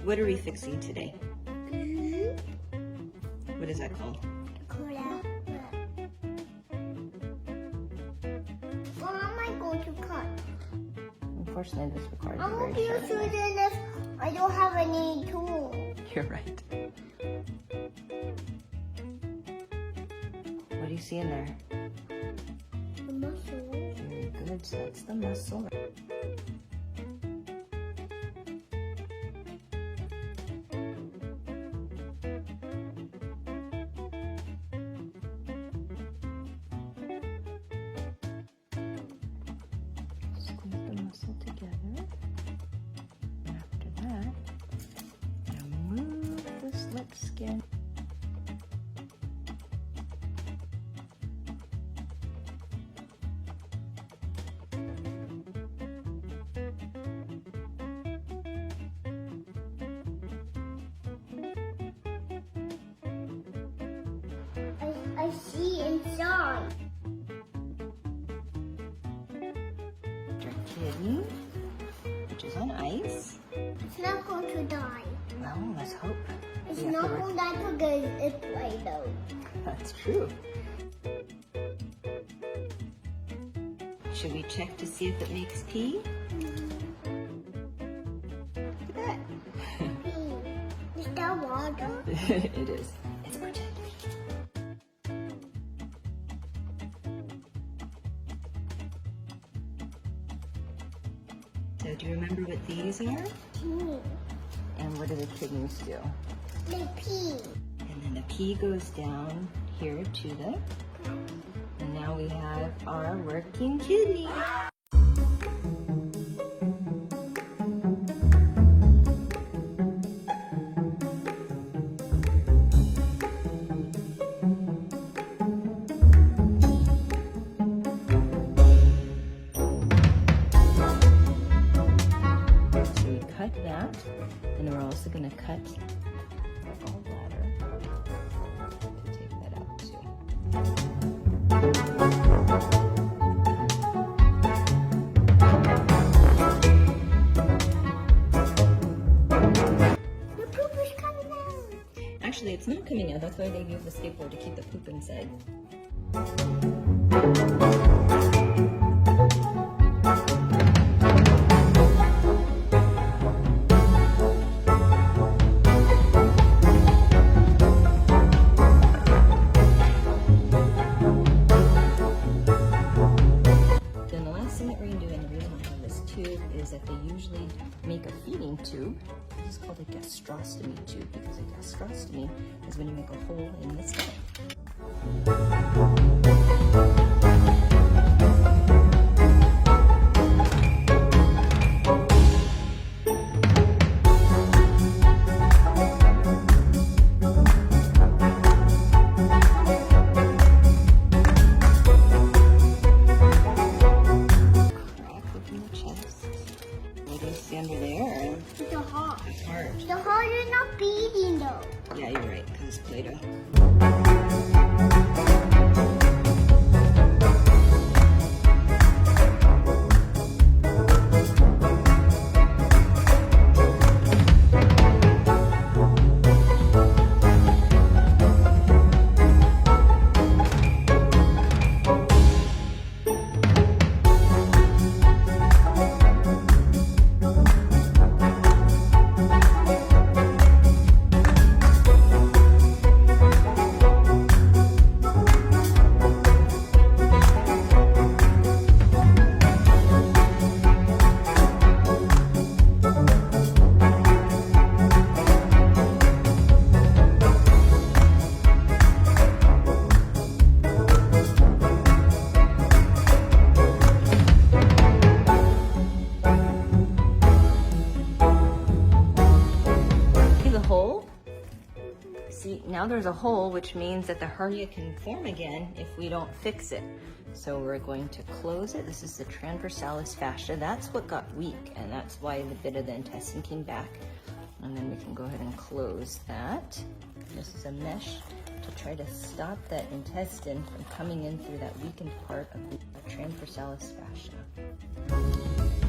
What are we fixing today? What is that called? What am I going to cut? Unfortunately, this requires I a won't very be able sharp to do knife. this if I don't have any tools. You're right. What do you see in there? The muscle. Very good. So that's the muscle. Squeeze the muscle together. After that, now move the slip skin. I see inside. Your kidney, which is on ice. It's not going to die. Well, let's hope. It's We have not to work- going to die because it's Play-Doh. That's true. Should we check to see if it makes pee? Look at that. Is that water? It is. It's pretend. So do you remember what these are? Pee. And what do the kidneys do? They pee. And then the pee goes down here to the, and now we have our working kidney. So we cut that, and we're also going to cut the gallbladder. To take that out too. The poop is coming out. Actually, it's not coming out. That's why they use the skateboard to keep the poop inside. Then the last thing that we're going to do, and the reason I have this tube, is that they usually make a feeding tube. This is called a gastrostomy tube, because a gastrostomy is when you make a hole in the stomach. Crack open the chest. What do you see under there? It's a heart. It's hard. The heart is not beating though. Yeah, you're right, because it's Play-Doh. See the hole? See, now there's a hole, which means that the hernia can form again if we don't fix it. So we're going to close it. This is the transversalis fascia. That's what got weak, and that's why the bit of the intestine came back. And then we can go ahead and close that. This is a mesh to try to stop that intestine from coming in through that weakened part of the transversalis fascia.